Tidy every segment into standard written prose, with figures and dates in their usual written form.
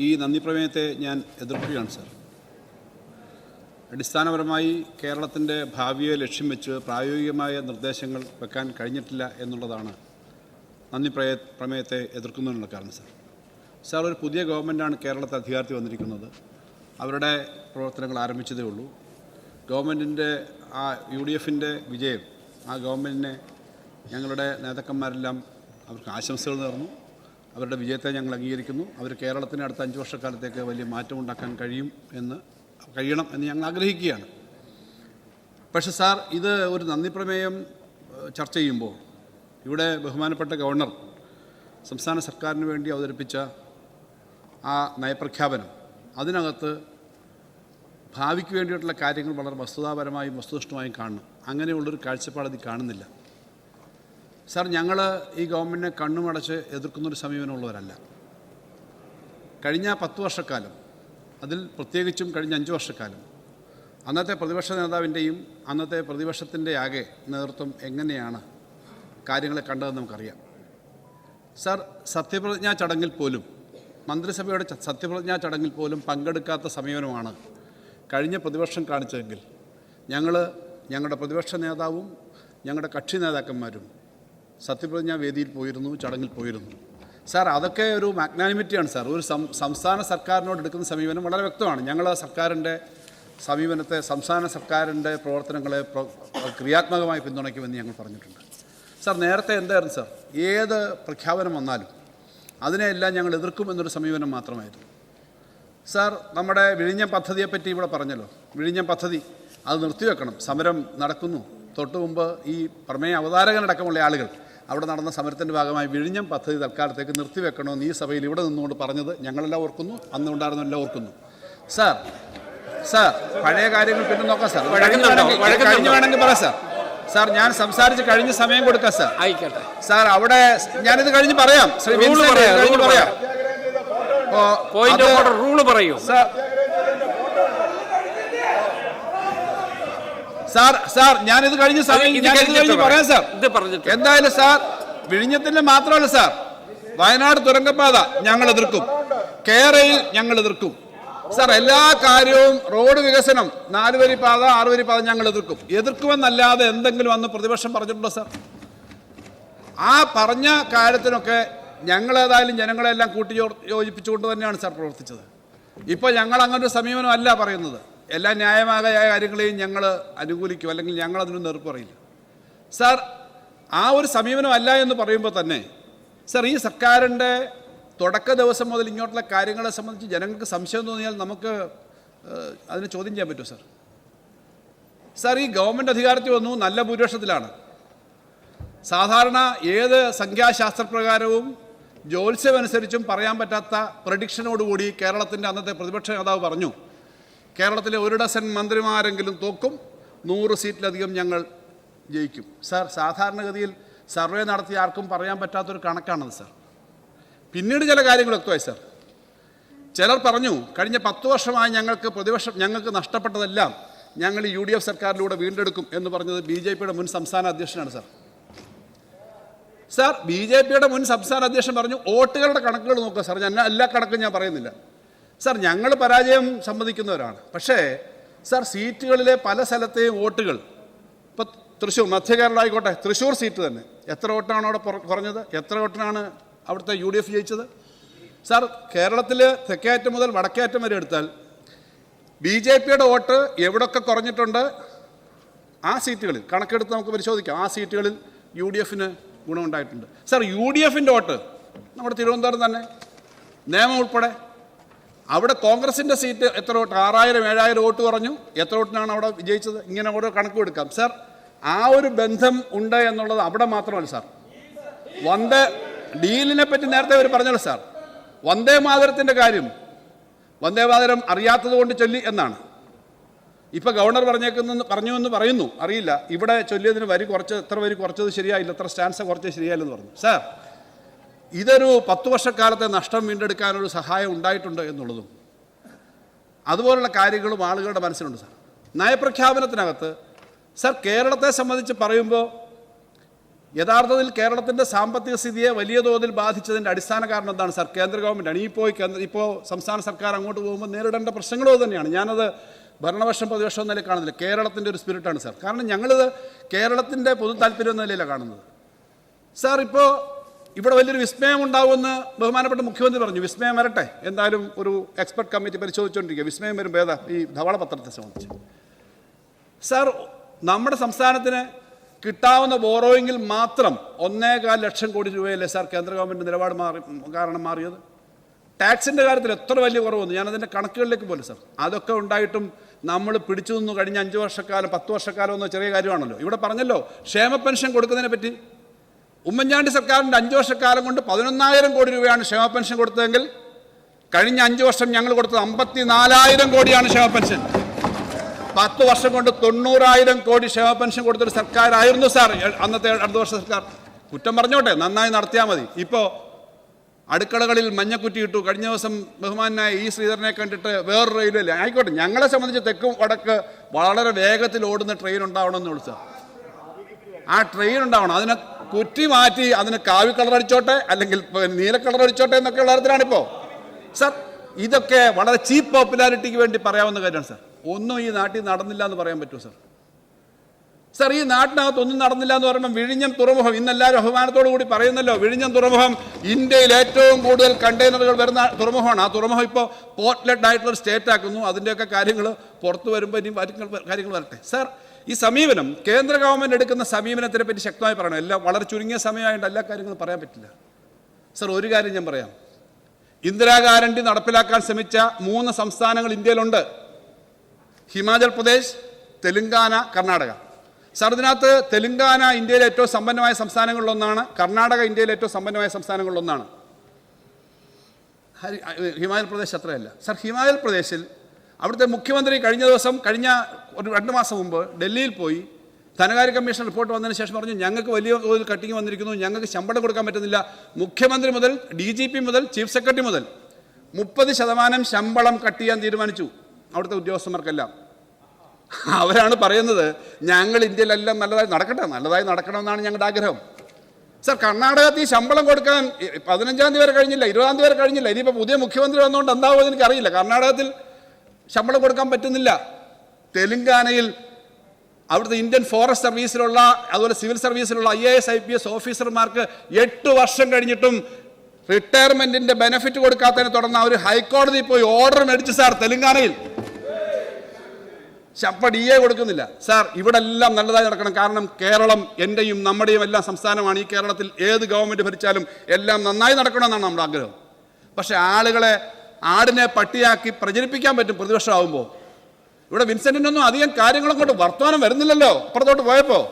ഈ നന്ദി പ്രമേയത്തെ ഞാൻ എതിർക്കുകയാണ് സാർ. അടിസ്ഥാനപരമായി കേരളത്തിൻ്റെ ഭാവിയെ ലക്ഷ്യം വെച്ച് പ്രായോഗികമായ നിർദ്ദേശങ്ങൾ വെക്കാൻ കഴിഞ്ഞിട്ടില്ല എന്നുള്ളതാണ് നന്ദി പ്രമേയത്തെ എതിർക്കുന്നതിനുള്ള കാരണം സാർ. സാർ, ഒരു പുതിയ ഗവൺമെൻറ്റാണ് കേരളത്തിൽ അധികാരത്തിൽ വന്നിരിക്കുന്നത്. അവരുടെ പ്രവർത്തനങ്ങൾ ആരംഭിച്ചതേ ഉള്ളൂ. ഗവൺമെൻറ്റിൻ്റെ ആ UDFൻ്റെ വിജയം, ആ ഗവൺമെൻറ്റിനെ ഞങ്ങളുടെ നേതാക്കന്മാരെല്ലാം അവർക്ക് ആശംസകൾ നേർന്നു. അവരുടെ വിജയത്തെ ഞങ്ങൾ അംഗീകരിക്കുന്നു. അവർ കേരളത്തിന് അടുത്ത 5 വർഷക്കാലത്തേക്ക് വലിയ മാറ്റമുണ്ടാക്കാൻ കഴിയണം എന്ന് ഞങ്ങൾ ആഗ്രഹിക്കുകയാണ്. പക്ഷേ സാർ, ഇത് ഒരു നന്ദി പ്രമേയം ചർച്ച ചെയ്യുമ്പോൾ ഇവിടെ ബഹുമാനപ്പെട്ട ഗവർണർ സംസ്ഥാന സർക്കാരിന് വേണ്ടി അവതരിപ്പിച്ച ആ നയപ്രഖ്യാപനം, അതിനകത്ത് ഭാവിക്ക് വേണ്ടിയിട്ടുള്ള കാര്യങ്ങൾ വളരെ വസ്തുതാപരമായും വസ്തുനിഷ്ഠമായും കാണണം. അങ്ങനെയുള്ളൊരു കാഴ്ചപ്പാട് അതിൽ കാണുന്നില്ല സാർ. ഞങ്ങൾ ഈ ഗവൺമെൻറ്റിനെ കണ്ണുമടച്ച് എതിർക്കുന്നൊരു സമീപനമുള്ളവരല്ല. കഴിഞ്ഞ 10 വർഷക്കാലം, അതിൽ പ്രത്യേകിച്ചും കഴിഞ്ഞ 5 വർഷക്കാലം അന്നത്തെ പ്രതിപക്ഷ നേതാവിൻ്റെയും അന്നത്തെ പ്രതിപക്ഷത്തിൻ്റെ ആകെ നേതൃത്വം എങ്ങനെയാണ് കാര്യങ്ങളെ കണ്ടതെന്ന് നമുക്കറിയാം സാർ. സത്യപ്രതിജ്ഞാ ചടങ്ങിൽ പോലും, മന്ത്രിസഭയുടെ സത്യപ്രതിജ്ഞാ ചടങ്ങിൽ പോലും പങ്കെടുക്കാത്ത സമീപനമാണ് കഴിഞ്ഞ പ്രതിപക്ഷം കാണിച്ചതെങ്കിൽ ഞങ്ങളുടെ പ്രതിപക്ഷ നേതാവും ഞങ്ങളുടെ കക്ഷി നേതാക്കന്മാരും സത്യപ്രതിജ്ഞാ വേദിയിൽ പോയിരുന്നു, ചടങ്ങിൽ പോയിരുന്നു സാർ. അതൊക്കെ ഒരു മാഗ്നാനിമിറ്റിയാണ് സാർ. ഒരു സംസ്ഥാന സർക്കാരിനോട് എടുക്കുന്ന സമീപനം വളരെ വ്യക്തമാണ്. ഞങ്ങൾ സർക്കാരിൻ്റെ സമീപനത്തെ, സംസ്ഥാന സർക്കാരിൻ്റെ പ്രവർത്തനങ്ങളെ ക്രിയാത്മകമായി പിന്തുണയ്ക്കുമെന്ന് ഞങ്ങൾ പറഞ്ഞിട്ടുണ്ട് സാർ. നേരത്തെ എന്തായിരുന്നു സാർ, ഏത് പ്രഖ്യാപനം വന്നാലും അതിനെയെല്ലാം ഞങ്ങൾ എതിർക്കുമെന്നൊരു സമീപനം മാത്രമായിരുന്നു സാർ. നമ്മുടെ വിഴിഞ്ഞം പദ്ധതിയെപ്പറ്റി ഇവിടെ പറഞ്ഞല്ലോ. വിഴിഞ്ഞം പദ്ധതി അത് നിർത്തിവെക്കണം, സമരം നടക്കുന്നു. തൊട്ടു മുമ്പ് ഈ പ്രമേയ അവതാരകനടക്കമുള്ള ആളുകൾ അവിടെ നടന്ന സമരത്തിൻ്റെ ഭാഗമായി വിഴിഞ്ഞം പദ്ധതി തൽക്കാലത്തേക്ക് നിർത്തിവെക്കണമെന്ന് ഈ സഭയിൽ ഇവിടെ നിന്നുകൊണ്ട് പറഞ്ഞത് ഞങ്ങളെല്ലാം ഓർക്കുന്നു, അന്നുണ്ടായിരുന്നെല്ലാം ഓർക്കുന്നു സാർ. പഴയ കാര്യങ്ങൾ പിന്നെ നോക്കാം സാർ. കഴിഞ്ഞ് വേണമെങ്കിൽ പറയാം സാർ. സാർ, ഞാൻ സംസാരിച്ച് കഴിഞ്ഞ് സമയം കൊടുക്കാം സാർ. ആയിക്കോട്ടെ സാർ. അവിടെ ഞാനിത് കഴിഞ്ഞ് പറയാം. ശ്രീ കഴിഞ്ഞ് പറയാം. റൂള് പറയൂ സാർ. ഞാനിത് കഴിഞ്ഞ് പറയാം സാർ. എന്തായാലും സാർ, വിഴിഞ്ഞത്തിന്റെ മാത്രമല്ല സാർ, വയനാട് തുരങ്കപ്പാത ഞങ്ങൾ എതിർക്കും, കേരയിൽ ഞങ്ങൾ എതിർക്കും സാർ. എല്ലാ കാര്യവും, റോഡ് വികസനം, 4 വരി പാത, 6 വരി പാത ഞങ്ങൾ എതിർക്കുമെന്നല്ലാതെ എന്തെങ്കിലും അന്ന് പ്രതിപക്ഷം പറഞ്ഞിട്ടുണ്ടോ സാർ? ആ പറഞ്ഞ കാര്യത്തിനൊക്കെ ഞങ്ങളേതായാലും ജനങ്ങളെല്ലാം യോജിപ്പിച്ചുകൊണ്ട് തന്നെയാണ് സാർ പ്രവർത്തിച്ചത്. ഇപ്പോൾ ഞങ്ങൾ അങ്ങനൊരു സമീപനമല്ല പറയുന്നത്. എല്ലാ ന്യായമായ കാര്യങ്ങളെയും ഞങ്ങൾ അനുകൂലിക്കും, അല്ലെങ്കിൽ ഞങ്ങൾ അതിനൊന്നും എതിർപ്പ് പറയില്ല സാർ. ആ ഒരു സമീപനമല്ല എന്ന് പറയുമ്പോൾ തന്നെ സാർ, ഈ സർക്കാരിൻ്റെ തുടക്ക ദിവസം മുതൽ ഇങ്ങോട്ടുള്ള കാര്യങ്ങളെ സംബന്ധിച്ച് ജനങ്ങൾക്ക് സംശയം തോന്നിയാൽ നമുക്ക് അതിനെ ചോദ്യം ചെയ്യാൻ പറ്റുമോ സാർ? സാർ, ഈ ഗവൺമെൻറ് അധികാരത്തിൽ വന്നു നല്ല ഭൂരിപക്ഷത്തിലാണ്. സാധാരണ ഏത് സംഖ്യാശാസ്ത്രപ്രകാരവും ജ്യോത്സ്യമനുസരിച്ചും പറയാൻ പറ്റാത്ത പ്രഡിക്ഷനോടുകൂടി കേരളത്തിൻ്റെ അന്നത്തെ പ്രതിപക്ഷ നേതാവ് പറഞ്ഞു, കേരളത്തിലെ 1 ഡസൻ മന്ത്രിമാരെങ്കിലും തോക്കും, 100 സീറ്റിലധികം ഞങ്ങൾ ജയിക്കും സാർ. സാധാരണഗതിയിൽ സർവേ നടത്തി ആർക്കും പറയാൻ പറ്റാത്തൊരു കണക്കാണത് സാർ. പിന്നീട് ചില കാര്യങ്ങൾ വ്യക്തമായി സാർ. ചിലർ പറഞ്ഞു, കഴിഞ്ഞ 10 വർഷമായി ഞങ്ങൾക്ക് നഷ്ടപ്പെട്ടതെല്ലാം ഞങ്ങൾ ഈ UDF സർക്കാരിലൂടെ വീണ്ടെടുക്കും എന്ന് പറഞ്ഞത് BJPയുടെ മുൻ സംസ്ഥാന അധ്യക്ഷനാണ് സാർ. BJPയുടെ മുൻ സംസ്ഥാന അധ്യക്ഷൻ പറഞ്ഞു, വോട്ടുകളുടെ കണക്കുകൾ നോക്കുക സാർ. ഞാൻ എല്ലാ കണക്കും ഞാൻ പറയുന്നില്ല സാർ. ഞങ്ങൾ പരാജയം സമ്മതിക്കുന്നവരാണ്. പക്ഷേ സാർ, സീറ്റുകളിലെ പല സ്ഥലത്തെയും വോട്ടുകൾ, ഇപ്പോൾ തൃശ്ശൂർ, മധ്യ കേരള ആയിക്കോട്ടെ, തൃശ്ശൂർ സീറ്റ് തന്നെ എത്ര വോട്ടാണ് അവിടെ കുറഞ്ഞത്? എത്ര വോട്ടിനാണ് അവിടുത്തെ UDF ജയിച്ചത് സാർ? കേരളത്തിൽ തെക്കേയറ്റം മുതൽ വടക്കേയറ്റം വരെ എടുത്താൽ BJPയുടെ വോട്ട് എവിടെയൊക്കെ കുറഞ്ഞിട്ടുണ്ട് ആ സീറ്റുകളിൽ കണക്കെടുത്ത് നമുക്ക് പരിശോധിക്കാം. ആ സീറ്റുകളിൽ UDFന് ഗുണമുണ്ടായിട്ടുണ്ട് സാർ. UDFൻ്റെ വോട്ട് നമ്മുടെ തിരുവനന്തപുരം തന്നെ, നേമം ഉൾപ്പെടെ, അവിടെ കോൺഗ്രസിൻ്റെ സീറ്റ് എത്ര വോട്ട്? 6000, 7000 വോട്ട് കുറഞ്ഞു. എത്ര വോട്ടിനാണ് അവിടെ വിജയിച്ചത്? ഇങ്ങനെ ഓരോ കണക്ക് കൊടുക്കാം സാർ. ആ ഒരു ബന്ധം ഉണ്ട് എന്നുള്ളത് അവിടെ മാത്രമല്ല സാർ. ഡീലിനെ പറ്റി നേരത്തെ അവർ പറഞ്ഞല്ലോ സാർ. വന്ദേ മാതരത്തിൻ്റെ കാര്യം, വന്ദേ മാതരം അറിയാത്തത് കൊണ്ട് ചൊല്ലി എന്നാണ് ഇപ്പോൾ ഗവർണർ പറഞ്ഞുവെന്ന് പറയുന്നു. അറിയില്ല, ഇവിടെ ചൊല്ലിയതിന് എത്ര വരി കുറച്ചത് ശരിയായില്ല, എത്ര സ്റ്റാൻസ കുറച്ചത് ശരിയായില്ലെന്ന് പറഞ്ഞു സാർ. ഇതൊരു 10 വർഷക്കാലത്തെ നഷ്ടം വീണ്ടെടുക്കാനൊരു സഹായം ഉണ്ടായിട്ടുണ്ട് എന്നുള്ളതും അതുപോലുള്ള കാര്യങ്ങളും ആളുകളുടെ മനസ്സിലുണ്ട് സാർ. നയപ്രഖ്യാപനത്തിനകത്ത് സാർ കേരളത്തെ സംബന്ധിച്ച് പറയുമ്പോൾ യഥാർത്ഥത്തിൽ കേരളത്തിൻ്റെ സാമ്പത്തിക സ്ഥിതിയെ വലിയ തോതിൽ ബാധിച്ചതിൻ്റെ അടിസ്ഥാന കാരണം എന്താണ് സാർ? കേന്ദ്ര ഗവൺമെൻറ്റാണ്. ഇപ്പോൾ സംസ്ഥാന സർക്കാർ അങ്ങോട്ട് പോകുമ്പോൾ നേരിടേണ്ട പ്രശ്നങ്ങളും തന്നെയാണ്. ഞാനത് ഭരണപക്ഷം പ്രതിപക്ഷം നിലയിൽ കാണുന്നില്ല. കേരളത്തിൻ്റെ ഒരു സ്പിരിറ്റാണ് സാർ. കാരണം ഞങ്ങളിത് കേരളത്തിൻ്റെ പൊതു താല്പര്യം എന്ന നിലയിലാണ് കാണുന്നത്. സാർ, ഇപ്പോൾ ഇവിടെ വലിയൊരു വിസ്മയം ഉണ്ടാവുമെന്ന് ബഹുമാനപ്പെട്ട മുഖ്യമന്ത്രി പറഞ്ഞു. വിസ്മയം വരട്ടെ, എന്തായാലും ഒരു എക്സ്പെർട്ട് കമ്മിറ്റി പരിശോധിച്ചുകൊണ്ടിരിക്കുക. വിസ്മയം വരുമ്പോൾ ഏതാ ഈ ധവളപത്രത്തെ സംബന്ധിച്ച്. സാർ, നമ്മുടെ സംസ്ഥാനത്തിന് കിട്ടാവുന്ന ബോറോയിങ്ങിൽ മാത്രം 1.25 ലക്ഷം കോടി രൂപയല്ലേ സാർ കേന്ദ്ര ഗവൺമെൻറ് നിലപാട് കാരണം മാറിയത്? ടാക്സിൻ്റെ കാര്യത്തിൽ എത്ര വലിയ കുറവൊന്നും ഞാനതിൻ്റെ കണക്കുകളിലേക്ക് പോലെ സാർ. അതൊക്കെ ഉണ്ടായിട്ടും നമ്മൾ പിടിച്ചു നിന്നു കഴിഞ്ഞ 5 വർഷക്കാലം 10 വർഷക്കാലം എന്ന ചെറിയ കാര്യമാണല്ലോ. ഇവിടെ പറഞ്ഞല്ലോ ക്ഷേമ പെൻഷൻ കൊടുക്കുന്നതിനെ പറ്റി. ഉമ്മൻചാണ്ടി സർക്കാരിൻ്റെ 5 വർഷക്കാലം കൊണ്ട് 11,000 കോടി രൂപയാണ് ക്ഷേമ പെൻഷൻ കൊടുത്തതെങ്കിൽ കഴിഞ്ഞ 5 വർഷം ഞങ്ങൾ കൊടുത്തത് 54,000 കോടിയാണ് ക്ഷേമ പെൻഷൻ. 10 വർഷം കൊണ്ട് 90,000 കോടി ക്ഷേമ പെൻഷൻ കൊടുത്തൊരു സർക്കാരായിരുന്നു സാർ അന്നത്തെ അടുത്ത വർഷ സർക്കാർ. കുറ്റം പറഞ്ഞോട്ടെ, നന്നായി നടത്തിയാൽ മതി. ഇപ്പോൾ അടുക്കളകളിൽ മഞ്ഞക്കുറ്റി ഇട്ടു. കഴിഞ്ഞ ദിവസം ബഹുമാനായ ഈ ശ്രീധരനെ കണ്ടിട്ട് വേറൊരു റെയിൽവേയില്ല. ആയിക്കോട്ടെ, ഞങ്ങളെ സംബന്ധിച്ച് തെക്കും വടക്ക് വളരെ വേഗത്തിൽ ഓടുന്ന ട്രെയിൻ ഉണ്ടാവണമെന്ന് സാർ. ആ ട്രെയിൻ ഉണ്ടാവണം. അതിനെ കുറ്റി മാറ്റി അതിന് കാവി കളർ അടിച്ചോട്ടെ, അല്ലെങ്കിൽ നീല കളർ അടിച്ചോട്ടെ എന്നൊക്കെയുള്ള തരത്തിലാണിപ്പോൾ സാർ. ഇതൊക്കെ വളരെ ചീപ്പ് പോപ്പുലാരിറ്റിക്ക് വേണ്ടി പറയാവുന്ന കാര്യമാണ് സാർ. ഒന്നും ഈ നാട്ടിൽ നടന്നില്ല എന്ന് പറയാൻ പറ്റുമോ സാർ? സാർ, ഈ നാട്ടിനകത്ത് ഒന്നും നടന്നില്ല എന്ന് പറയുമ്പോൾ വിഴിഞ്ഞം തുറമുഖം ഇന്നെല്ലാവരും അഭിമാനത്തോടു കൂടി പറയുന്നല്ലോ. വിഴിഞ്ഞം തുറമുഖം ഇന്ത്യയിൽ ഏറ്റവും കൂടുതൽ കണ്ടെയ്നറുകൾ വരുന്ന തുറമുഖമാണ്. ആ തുറമുഖം ഇപ്പോൾ പോർട്ട്ലെഡ് ആയിട്ടുള്ള സ്റ്റേറ്റ് ആക്കുന്നു. അതിൻ്റെയൊക്കെ കാര്യങ്ങൾ പുറത്തു വരുമ്പോൾ ഇനി കാര്യങ്ങൾ വരട്ടെ. സാർ, ഈ സമീപനം കേന്ദ്ര ഗവൺമെൻറ് എടുക്കുന്ന സമീപനത്തിനെ പറ്റി ശക്തമായി പറയണം. എല്ലാം വളരെ ചുരുങ്ങിയ സമയമായിട്ട് എല്ലാ കാര്യങ്ങളും പറയാൻ പറ്റില്ല സാർ. ഒരു കാര്യം ഞാൻ പറയാം. ഇന്ദിരാ ഗ്യാരണ്ടി നടപ്പിലാക്കാൻ ശ്രമിച്ച 3 സംസ്ഥാനങ്ങൾ ഇന്ത്യയിലുണ്ട്: ഹിമാചൽ പ്രദേശ്, തെലുങ്കാന, കർണാടക. സാർ, ഇതിനകത്ത് തെലുങ്കാന ഇന്ത്യയിലെ ഏറ്റവും സമ്പന്നമായ സംസ്ഥാനങ്ങളിലൊന്നാണ്. കർണാടക ഇന്ത്യയിലെ ഏറ്റവും സമ്പന്നമായ സംസ്ഥാനങ്ങളിലൊന്നാണ്. ഹിമാചൽ പ്രദേശ് അത്രയല്ല സാർ. ഹിമാചൽ പ്രദേശിൽ അവിടുത്തെ മുഖ്യമന്ത്രി കഴിഞ്ഞ ഒരു 2 മാസം മുമ്പ് ഡൽഹിയിൽ പോയി ധനകാര്യ കമ്മീഷൻ റിപ്പോർട്ട് വന്നതിന് ശേഷം പറഞ്ഞു, ഞങ്ങൾക്ക് വലിയ തോതിൽ കട്ടിങ് വന്നിരിക്കുന്നു, ഞങ്ങൾക്ക് ശമ്പളം കൊടുക്കാൻ പറ്റുന്നില്ല. മുഖ്യമന്ത്രി മുതൽ DGP മുതൽ ചീഫ് സെക്രട്ടറി മുതൽ 30% ശമ്പളം കട്ട് ചെയ്യാൻ തീരുമാനിച്ചു അവിടുത്തെ ഉദ്യോഗസ്ഥന്മാർക്കെല്ലാം. അവരാണ് പറയുന്നത്, ഞങ്ങൾ ഇന്ത്യയിലെല്ലാം നല്ലതായി നടക്കണമെന്നാണ് ഞങ്ങളുടെ ആഗ്രഹം. സാർ, കർണാടകത്തിൽ ശമ്പളം കൊടുക്കാൻ 15-ാം തീയതി വരെ കഴിഞ്ഞില്ല, 20-ാം തീയതി വരെ കഴിഞ്ഞില്ല. ഇനിയിപ്പോൾ പുതിയ മുഖ്യമന്ത്രി വന്നുകൊണ്ട് എന്താവുമെന്ന് എനിക്കറിയില്ല. കർണാടകത്തിൽ ശമ്പളം കൊടുക്കാൻ പറ്റുന്നില്ല. തെലുങ്കാനയിൽ അവിടുത്തെ ഇന്ത്യൻ ഫോറസ്റ്റ് സർവീസിലുള്ള അതുപോലെ സിവിൽ സർവീസിലുള്ള IAS IPS ഓഫീസർമാർക്ക് 8 വർഷം കഴിഞ്ഞിട്ടും റിട്ടയർമെൻറ്റിൻ്റെ ബെനിഫിറ്റ് കൊടുക്കാത്തതിനെ തുടർന്ന് അവർ ഹൈക്കോടതിയിൽ പോയി ഓർഡർ മേടിച്ചു സാർ. തെലുങ്കാനയിൽ DA കൊടുക്കുന്നില്ല സാർ. ഇവിടെ എല്ലാം നല്ലതായി നടക്കണം. കാരണം കേരളം എൻ്റെയും നമ്മുടെയും എല്ലാം സംസ്ഥാനമാണ്. ഈ കേരളത്തിൽ ഏത് ഗവൺമെൻറ് ഭരിച്ചാലും എല്ലാം നന്നായി നടക്കണമെന്നാണ് നമ്മുടെ ആഗ്രഹം. പക്ഷേ ആളുകളെ ആടിനെ പട്ടിയാക്കി പ്രചരിപ്പിക്കാൻ പറ്റും പ്രതിപക്ഷമാകുമ്പോൾ. ഇവിടെ വിൻസെന്റിനൊന്നും അധികം കാര്യങ്ങളും കൊണ്ട് വർത്തമാനം വരുന്നില്ലല്ലോ. അപ്പുറത്തോട്ട് പോയപ്പോൾ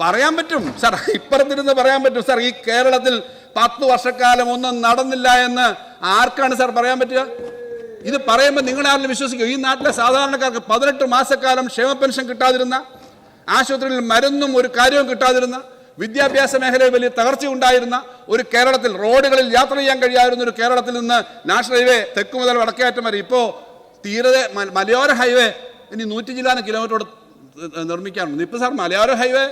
പറയാൻ പറ്റും സാർ, ഇപ്പുറത്തിരുന്ന് പറയാൻ പറ്റും സാർ. ഈ കേരളത്തിൽ 10 വർഷക്കാലം ഒന്നും നടന്നില്ല എന്ന് ആർക്കാണ് സാർ പറയാൻ പറ്റുക? ഇത് പറയുമ്പോൾ നിങ്ങളാരെങ്കിലും വിശ്വസിക്കും? ഈ നാട്ടിലെ സാധാരണക്കാർക്ക് 18 മാസക്കാലം ക്ഷേമ പെൻഷൻ കിട്ടാതിരുന്ന, ആശുപത്രിയിൽ മരുന്നും ഒരു കാര്യവും കിട്ടാതിരുന്ന, വിദ്യാഭ്യാസ മേഖലയിൽ വലിയ തകർച്ച ഉണ്ടായിരുന്ന ഒരു കേരളത്തിൽ, റോഡുകളിൽ യാത്ര ചെയ്യാൻ കഴിയാതിരുന്ന ഒരു കേരളത്തിൽ നിന്ന് നാഷണൽ ഹൈവേ തെക്ക് മുതൽ വടക്കേറ്റം വരെ ഇപ്പോൾ തീരെ മലയോര ഹൈവേ ഇനി 100 ചില്ലാനം കിലോമീറ്ററോട് നിർമ്മിക്കാറുണ്ട്. ഇപ്പോൾ സാർ, മലയോര ഹൈവേ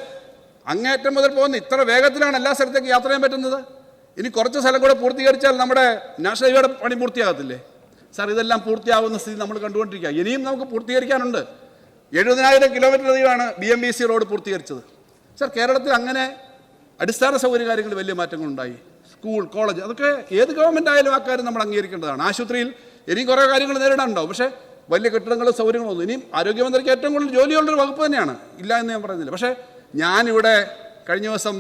അങ്ങേറ്റം മുതൽ പോകുന്ന ഇത്ര വേഗത്തിലാണ് എല്ലാ സ്ഥലത്തേക്ക് യാത്ര ചെയ്യാൻ പറ്റുന്നത്. ഇനി കുറച്ച് സ്ഥലം കൂടെ പൂർത്തീകരിച്ചാൽ നമ്മുടെ നാഷണൽ ഹൈവേയുടെ പണി പൂർത്തിയാകത്തില്ലേ സാർ? ഇതെല്ലാം പൂർത്തിയാവുന്ന സ്ഥിതി നമ്മൾ കണ്ടുകൊണ്ടിരിക്കുക. ഇനിയും നമുക്ക് പൂർത്തീകരിക്കാനുണ്ട്. 70,000 കിലോമീറ്ററിലാണ് BMBC റോഡ് പൂർത്തീകരിച്ചത് സാർ. കേരളത്തിൽ അങ്ങനെ അടിസ്ഥാന സൗകര്യ കാര്യങ്ങളിൽ വലിയ മാറ്റങ്ങളുണ്ടായി. സ്കൂൾ, കോളേജ്, അതൊക്കെ ഏത് ഗവൺമെൻറ് ആയാലും ആ കാര്യം നമ്മൾ അംഗീകരിക്കേണ്ടതാണ്. ആശുപത്രിയിൽ ഇനിയും കുറേ കാര്യങ്ങൾ നേരിടാനുണ്ടാവും. പക്ഷേ വലിയ കെട്ടിടങ്ങളും സൗകര്യങ്ങളൊന്നും. ഇനിയും ആരോഗ്യമന്ത്രിക്ക് ഏറ്റവും കൂടുതൽ ജോലിയുള്ളൊരു വകുപ്പ് തന്നെയാണ്, ഇല്ല എന്ന് ഞാൻ പറയുന്നില്ല. പക്ഷേ ഞാനിവിടെ കഴിഞ്ഞ ദിവസം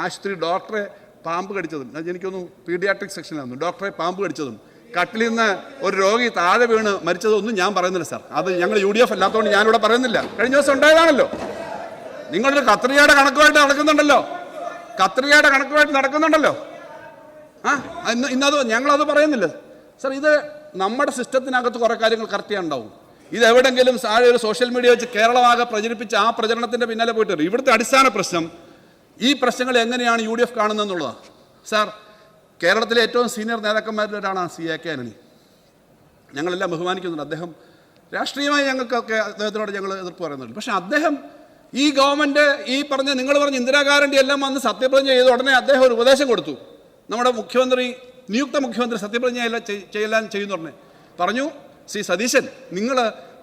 ആശുപത്രി ഡോക്ടറെ പാമ്പ് കടിച്ചതും, എനിക്കൊന്ന് പീഡിയാട്രിക് സെക്ഷനിലായിരുന്നു, ഡോക്ടറെ പാമ്പ് കടിച്ചതും കട്ടിലിൽ നിന്ന് ഒരു രോഗി താഴെ വീണ് മരിച്ചതൊന്നും ഞാൻ പറയുന്നില്ല സാർ. അത് ഞങ്ങൾ UDF അല്ലാത്തതുകൊണ്ട് ഞാനിവിടെ പറയുന്നില്ല. കഴിഞ്ഞ ദിവസം ഉണ്ടായതാണല്ലോ. നിങ്ങളൊരു കത്രികയുടെ കണക്കുമായിട്ട് നടക്കുന്നുണ്ടല്ലോ. ഇന്നത് ഞങ്ങളത് പറയുന്നില്ല സാർ. ഇത് നമ്മുടെ സിസ്റ്റത്തിനകത്ത് കുറേ കാര്യങ്ങൾ കറക്റ്റ് ചെയ്യാനുണ്ടാവും. ഇതെവിടെങ്കിലും താഴെ ഒരു സോഷ്യൽ മീഡിയ വെച്ച് കേരളമാകെ പ്രചരിപ്പിച്ച് ആ പ്രചരണത്തിൻ്റെ പിന്നാലെ പോയിട്ട് വരും. ഇവിടുത്തെ അടിസ്ഥാന പ്രശ്നം ഈ പ്രശ്നങ്ങൾ എങ്ങനെയാണ് UDF കാണുന്നതെന്നുള്ളതാണ് സാർ. കേരളത്തിലെ ഏറ്റവും സീനിയർ നേതാക്കന്മാരിൽ ഒരാളാണ് CA ആന്റണി. ഞങ്ങളെല്ലാം ബഹുമാനിക്കുന്നുണ്ട്. അദ്ദേഹം രാഷ്ട്രീയമായി ഞങ്ങൾക്കൊക്കെ അദ്ദേഹത്തിനോട് ഞങ്ങൾ എതിർപ്പ് പറയുന്നുണ്ട്. പക്ഷേ അദ്ദേഹം ഈ ഗവൺമെൻറ് ഈ പറഞ്ഞ നിങ്ങൾ പറഞ്ഞ ഇന്ദിരാഗാന്ധി എല്ലാം വന്ന് സത്യപ്രതിജ്ഞ ചെയ്ത ഉടനെ അദ്ദേഹം ഒരു ഉപദേശം കൊടുത്തു. നമ്മുടെ മുഖ്യമന്ത്രി, നിയുക്ത മുഖ്യമന്ത്രി സത്യപ്രതിജ്ഞ എല്ലാം ചെയ്യുന്ന ഉടനെ പറഞ്ഞു, ശ്രീ സതീശൻ, നിങ്ങൾ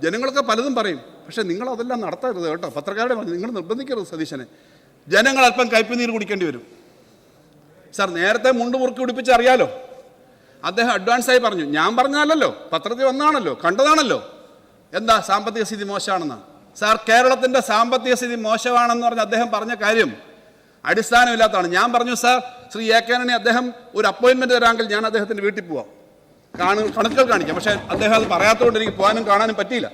ജനങ്ങളൊക്കെ പലതും പറയും, പക്ഷേ നിങ്ങൾ അതെല്ലാം നടത്തരുത് കേട്ടോ. പത്രക്കാരുടെ പറഞ്ഞു, നിങ്ങൾ നിർബന്ധിക്കരുത് സതീശനെ, ജനങ്ങൾ അല്പം കയ്പുനീര് കുടിക്കേണ്ടി വരും. സാർ, നേരത്തെ മുണ്ട് മുറുക്കി ഉടിപ്പിച്ച് അറിയാലോ. അദ്ദേഹം അഡ്വാൻസായി പറഞ്ഞു, ഞാൻ പറഞ്ഞാലല്ലോ, പത്രത്തിൽ വന്നാണല്ലോ, കണ്ടതാണല്ലോ, എന്താ സാമ്പത്തിക സ്ഥിതി മോശമാണെന്നാണ്. സാർ, കേരളത്തിൻ്റെ സാമ്പത്തിക സ്ഥിതി മോശമാണെന്ന് പറഞ്ഞ് അദ്ദേഹം പറഞ്ഞ കാര്യം അടിസ്ഥാനമില്ലാത്തതാണ്. ഞാൻ പറഞ്ഞു, sir, Shri A K Antony അദ്ദേഹം ഒരു അപ്പോയിൻമെൻറ്റ് തരാമെങ്കിൽ ഞാൻ അദ്ദേഹത്തിൻ്റെ വീട്ടിൽ പോവാം, കണക്കുകൾ കാണിക്കാം. പക്ഷേ അദ്ദേഹം അത് പറയാത്തതുകൊണ്ട് എനിക്ക് പോകാനും കാണാനും പറ്റിയില്ല.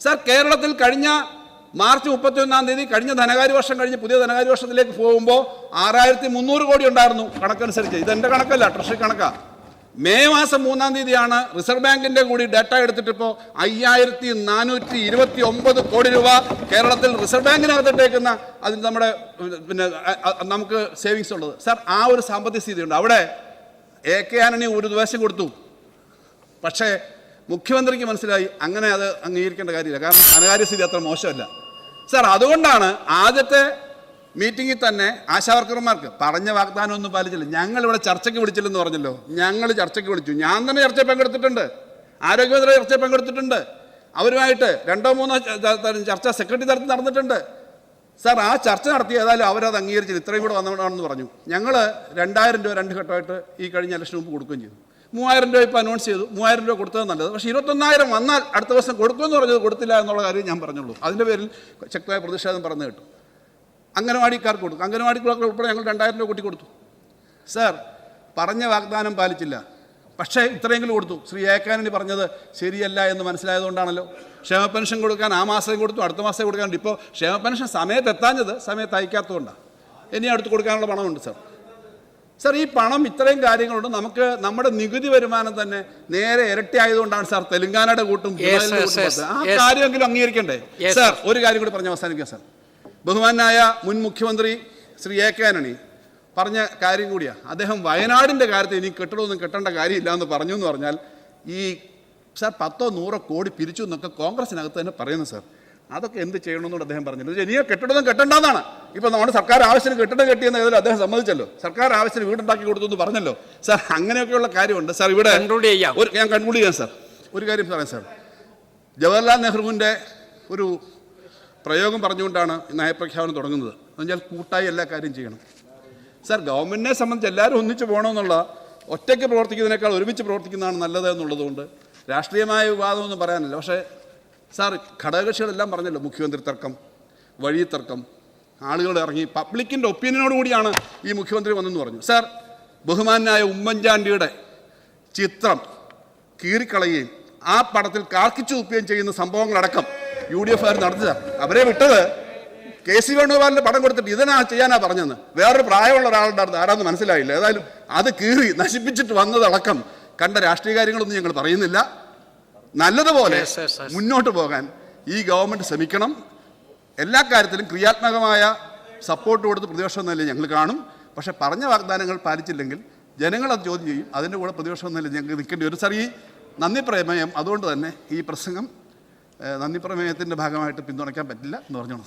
സാർ, കേരളത്തിൽ കഴിഞ്ഞ മാർച്ച് 31 കഴിഞ്ഞ ധനകാര്യ വർഷം കഴിഞ്ഞ് പുതിയ ധനകാര്യ വർഷത്തിലേക്ക് പോകുമ്പോൾ 6300 കോടി ഉണ്ടായിരുന്നു കണക്കനുസരിച്ച്. ഇതെൻ്റെ കണക്കല്ല, ട്രഷറി കണക്കാണ്. മെയ് മാസം 3 റിസർവ് ബാങ്കിൻ്റെ കൂടി ഡാറ്റ എടുത്തിട്ടിപ്പോൾ 5429 കോടി രൂപ കേരളത്തിൽ റിസർവ് ബാങ്കിനകത്തിട്ടേക്കുന്ന അതിന് നമ്മുടെ നമുക്ക് സേവിങ്സ് ഉള്ളത്. സാർ, ആ ഒരു സാമ്പത്തിക സ്ഥിതിയുണ്ട്. അവിടെ എ കെ ആന്റണി ഒരു ദിവസം കൊടുത്തു, പക്ഷേ മുഖ്യമന്ത്രിക്ക് മനസ്സിലായി അങ്ങനെ അത് അംഗീകരിക്കേണ്ട കാര്യമില്ല, കാരണം ധനകാര്യ സ്ഥിതി അത്ര മോശമല്ല. സാർ, അതുകൊണ്ടാണ് ആദ്യത്തെ മീറ്റിങ്ങിൽ തന്നെ ആശാവർക്കർമാർക്ക് പറഞ്ഞ വാഗ്ദാനമൊന്നും പാലിച്ചില്ല. ഞങ്ങളിവിടെ ചർച്ചയ്ക്ക് വിളിച്ചില്ലെന്ന് പറഞ്ഞല്ലോ, ഞങ്ങൾ ചർച്ചയ്ക്ക് വിളിച്ചു. ഞാൻ തന്നെ ചർച്ചയിൽ പങ്കെടുത്തിട്ടുണ്ട്, ആരോഗ്യമന്ത്രി ചർച്ചയിൽ പങ്കെടുത്തിട്ടുണ്ട്, അവരുമായിട്ട് 2-3 ചർച്ച സെക്രട്ടറി തലത്തിൽ നടന്നിട്ടുണ്ട്. സാർ, ആ ചർച്ച നടത്തി ഏതായാലും അവരത് അംഗീകരിച്ചില്ല, ഇത്രയും കൂടെ വന്നതാണെന്ന് പറഞ്ഞു. ഞങ്ങൾ 2000 രൂപ 2 ഘട്ടമായിട്ട് ഈ കഴിഞ്ഞ ഇലക്ഷന് മുമ്പ് കൊടുക്കുകയും ചെയ്തു. 3000 രൂപ ഇപ്പോൾ അനൗൺസ് ചെയ്തു. 3000 രൂപ കൊടുത്തത് നല്ലത്. പക്ഷേ 21,000 വന്നാൽ അടുത്ത ദിവസം കൊടുക്കുമെന്ന് പറഞ്ഞത് കൊടുത്തില്ല എന്നുള്ള കാര്യം ഞാൻ പറഞ്ഞുള്ളൂ. അതിൻ്റെ പേരിൽ ശക്തമായ പ്രതിഷേധം പറഞ്ഞു കേട്ടു. അംഗനവാടിക്കാർക്ക് കൊടുത്തു, അംഗനവാടിക്കാർക്ക് ഉൾപ്പെടെ ഞങ്ങൾ 2000 രൂപ കൊടുത്തു. സാർ, പറഞ്ഞ വാഗ്ദാനം പാലിച്ചില്ല, പക്ഷേ ഇത്രയെങ്കിലും കൊടുത്തു. ശ്രീ എ കെ ആന്റണി പറഞ്ഞത് ശരിയല്ല എന്ന് മനസ്സിലായതുകൊണ്ടാണല്ലോ ക്ഷേമ പെൻഷൻ കൊടുക്കാൻ ആ മാസം കൊടുത്തു, അടുത്ത മാസം കൊടുക്കാനുണ്ട്. ഇപ്പോൾ ക്ഷേമ പെൻഷൻ സമയത്ത് എത്താഞ്ഞത് സമയത്ത് അയക്കാത്തതുകൊണ്ടാണ്. ഇനി അടുത്ത് കൊടുക്കാനുള്ള പണമുണ്ട്. സാർ, ഈ പണം ഇത്രയും കാര്യങ്ങളുണ്ട്. നമുക്ക് നമ്മുടെ നികുതി വരുമാനം തന്നെ നേരെ ഇരട്ടി ആയതുകൊണ്ടാണ് സാർ തെലങ്കാനയുടെ കൂട്ടും ആ കാര്യമെങ്കിലും അംഗീകരിക്കണ്ടേ. സാർ, ഒരു കാര്യം കൂടി പറഞ്ഞ് അവസാനിക്കാം. സാർ, ബഹുമാനായ മുൻ മുഖ്യമന്ത്രി ശ്രീ എ കെ ആന്റണി പറഞ്ഞ കാര്യം കൂടിയാണ്. അദ്ദേഹം വയനാടിൻ്റെ കാര്യത്തിൽ ഇനി കെട്ടിടമൊന്നും കെട്ടേണ്ട കാര്യമില്ല എന്ന് പറഞ്ഞു എന്ന് പറഞ്ഞാൽ ഈ സാർ 10-100 കോടി പിരിച്ചു എന്നൊക്കെ കോൺഗ്രസിനകത്ത് തന്നെ പറയുന്നു. സാർ, അതൊക്കെ എന്ത് ചെയ്യണമെന്നോട് അദ്ദേഹം പറഞ്ഞില്ല. ഇനിയോ കെട്ടിടമൊന്നും കെട്ടണ്ടെന്നാണ്. ഇപ്പോൾ നമ്മുടെ സർക്കാർ ആവശ്യത്തിന് കെട്ടിടം കെട്ടിയെന്ന് ഏതായാലും അദ്ദേഹം സമ്മതിച്ചല്ലോ, സർക്കാർ ആവശ്യത്തിന് വീടുണ്ടാക്കി കൊടുത്തു എന്ന് പറഞ്ഞല്ലോ. സാർ, അങ്ങനെയൊക്കെയുള്ള കാര്യമുണ്ട്. സാർ, ഇവിടെ ഞാൻ കൺക്ലൂഡ് ചെയ്യാം. സാർ, ഒരു കാര്യം പറയാം. സാർ, ജവഹർലാൽ നെഹ്റുവിൻ്റെ ഒരു പ്രയോഗം പറഞ്ഞുകൊണ്ടാണ് നയപ്രഖ്യാപനം തുടങ്ങുന്നത്. എന്നുവെച്ചാൽ കൂട്ടായി എല്ലാ കാര്യം ചെയ്യണം. സാർ, ഗവൺമെൻറ്റിനെ സംബന്ധിച്ച് എല്ലാവരും ഒന്നിച്ച് പോകണമെന്നുള്ള, ഒറ്റയ്ക്ക് പ്രവർത്തിക്കുന്നതിനേക്കാൾ ഒരുമിച്ച് പ്രവർത്തിക്കുന്നതാണ് നല്ലത് എന്നുള്ളതുകൊണ്ട് രാഷ്ട്രീയമായ വിവാദമൊന്നും പറയാനല്ല. പക്ഷേ സാർ, ഘടകകക്ഷികളെല്ലാം പറഞ്ഞല്ലോ, മുഖ്യമന്ത്രി തർക്കം, വഴി തർക്കം, ആളുകൾ ഇറങ്ങി പബ്ലിക്കിൻ്റെ ഒപ്പീനിയനോട് കൂടിയാണ് ഈ മുഖ്യമന്ത്രി വന്നെന്ന് പറഞ്ഞു. സാർ, ബഹുമാനായ ഉമ്മൻചാണ്ടിയുടെ ചിത്രം കീറിക്കളയുകയും ആ പടത്തിൽ കാർക്കിച്ചു തുപ്പുകയും ചെയ്യുന്ന സംഭവങ്ങളടക്കം UDF നടത്തി. സാർ, അവരെ വിട്ടത് KC വേണുഗോപാലിൻ്റെ പടം കൊടുത്തിട്ട് ഇതിനാ ചെയ്യാനാ പറഞ്ഞെന്ന്. വേറൊരു പ്രായമുള്ള ഒരാളുണ്ടായിരുന്നു, ആരാന്ന് മനസ്സിലായില്ല. ഏതായാലും അത് കീറി നശിപ്പിച്ചിട്ട് വന്നതടക്കം കണ്ട രാഷ്ട്രീയ കാര്യങ്ങളൊന്നും ഞങ്ങൾ പറയുന്നില്ല. നല്ലതുപോലെ മുന്നോട്ട് പോകാൻ ഈ ഗവൺമെൻറ് ശ്രമിക്കണം. എല്ലാ കാര്യത്തിലും ക്രിയാത്മകമായ സപ്പോർട്ട് കൊടുത്ത് പ്രതിപക്ഷം എന്നല്ലേ ഞങ്ങൾ കാണും. പക്ഷേ പറഞ്ഞ വാഗ്ദാനങ്ങൾ പാലിച്ചില്ലെങ്കിൽ ജനങ്ങളത് ചോദ്യം ചെയ്യും. അതിൻ്റെ കൂടെ പ്രതിപക്ഷം എന്നല്ലേ ഞങ്ങൾക്ക് നിൽക്കേണ്ടി വരും. സാർ, ഈ നന്ദി പ്രമേയം അതുകൊണ്ട് തന്നെ ഈ പ്രസംഗം നന്ദി പ്രമേയത്തിൻ്റെ ഭാഗമായിട്ട് പിന്തുണയ്ക്കാൻ പറ്റില്ല എന്ന് പറഞ്ഞോളൂ.